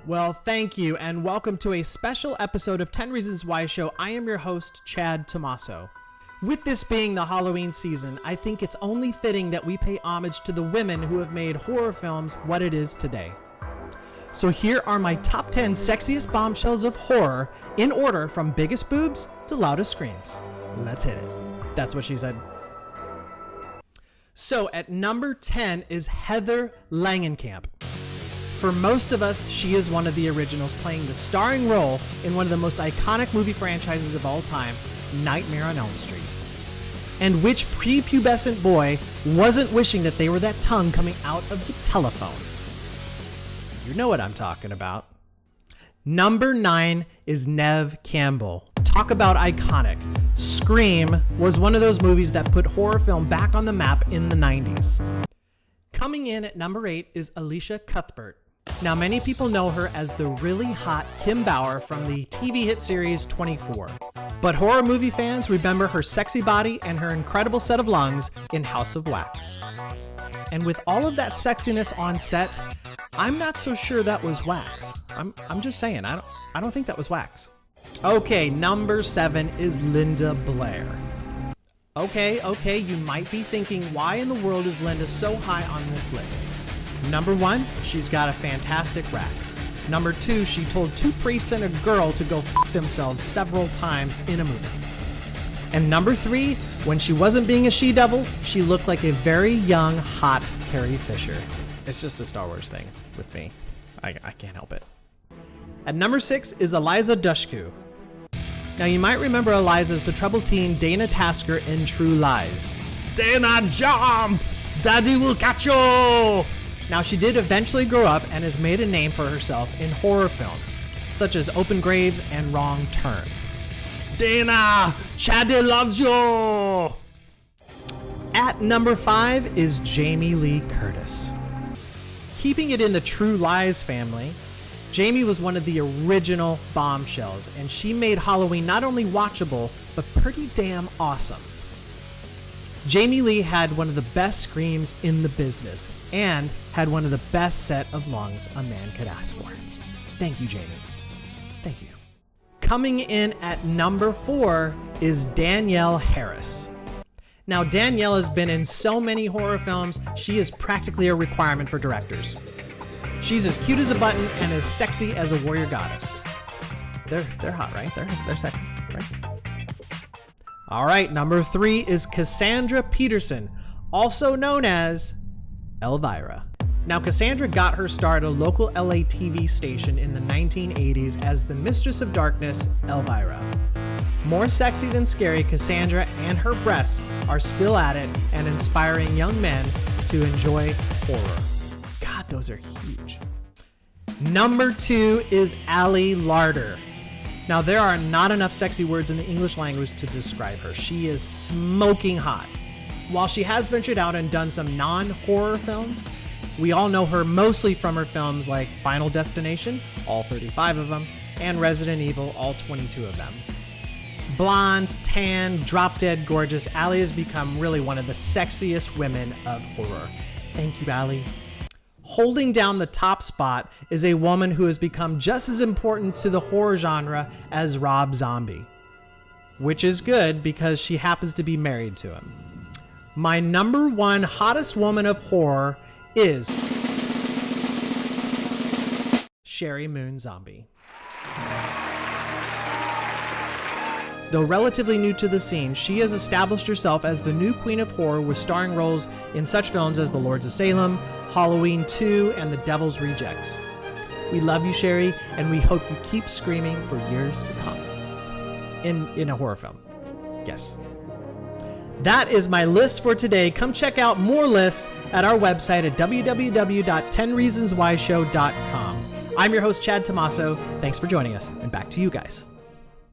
Well, thank you, and welcome to a special episode of 10 Reasons Why Show. I am your host, Chad Tommaso. With this being the Halloween season, I think it's only fitting that we pay homage to the women who have made horror films what it is today. So here are my top 10 sexiest bombshells of horror, in order from biggest boobs to loudest screams. Let's hit it. That's what she said. So at number 10 is Heather Langenkamp. For most of us, she is one of the originals, playing the starring role in one of the most iconic movie franchises of all time, Nightmare on Elm Street. And which prepubescent boy wasn't wishing that they were that tongue coming out of the telephone? You know what I'm talking about. Number 9 is Neve Campbell. Talk about iconic. Scream was one of those movies that put horror film back on the map in the 90s. Coming in at number 8 is Elisha Cuthbert. Now, many people know her as the really hot Kim Bauer from the TV hit series 24. But horror movie fans remember her sexy body and her incredible set of lungs in House of Wax. And with all of that sexiness on set, I'm not so sure that was wax. I'm just saying, I don't think that was wax. Okay, number 7 is Linda Blair. Okay, you might be thinking, why in the world is Linda so high on this list? Number 1, she's got a fantastic rap. Number 2, she told 2 priests and a girl to go f*** themselves several times in a movie. And number 3, when she wasn't being a she-devil, she looked like a very young, hot Carrie Fisher. It's just a Star Wars thing with me. I can't help it. At number 6 is Eliza Dushku. Now, you might remember Eliza as the troubled teen Dana Tasker in True Lies. Dana, jump! Daddy will catch you! Now, she did eventually grow up and has made a name for herself in horror films, such as Open Graves and Wrong Turn. Dana, Chaddy loves you! At number 5 is Jamie Lee Curtis. Keeping it in the True Lies family, Jamie was one of the original bombshells, and she made Halloween not only watchable, but pretty damn awesome. Jamie Lee had one of the best screams in the business, and had one of the best set of lungs a man could ask for. Thank you, Jamie. Thank you. Coming in at number 4 is Danielle Harris. Now, Danielle has been in so many horror films, she is practically a requirement for directors. She's as cute as a button and as sexy as a warrior goddess. They're hot, right? They're sexy, right? All right, number 3 is Cassandra Peterson, also known as Elvira. Now, Cassandra got her start at a local LA TV station in the 1980s as the Mistress of Darkness, Elvira. More sexy than scary, Cassandra and her breasts are still at it and inspiring young men to enjoy horror. God, those are huge. Number 2 is Ali Larter. Now, there are not enough sexy words in the English language to describe her. She is smoking hot. While she has ventured out and done some non-horror films, we all know her mostly from her films like Final Destination, all 35 of them, and Resident Evil, all 22 of them. Blonde, tan, drop-dead gorgeous, Ali has become really one of the sexiest women of horror. Thank you, Ali. Holding down the top spot is a woman who has become just as important to the horror genre as Rob Zombie. Which is good because she happens to be married to him. My number 1 hottest woman of horror is Sherry Moon Zombie. Though relatively new to the scene, she has established herself as the new queen of horror with starring roles in such films as The Lords of Salem, Halloween 2, and The Devil's Rejects. We love you, Sherry, and we hope you keep screaming for years to come. In a horror film. Yes. That is my list for today. Come check out more lists at our website at www.10reasonswhyshow.com. I'm your host, Chad Tommaso. Thanks for joining us, and back to you guys.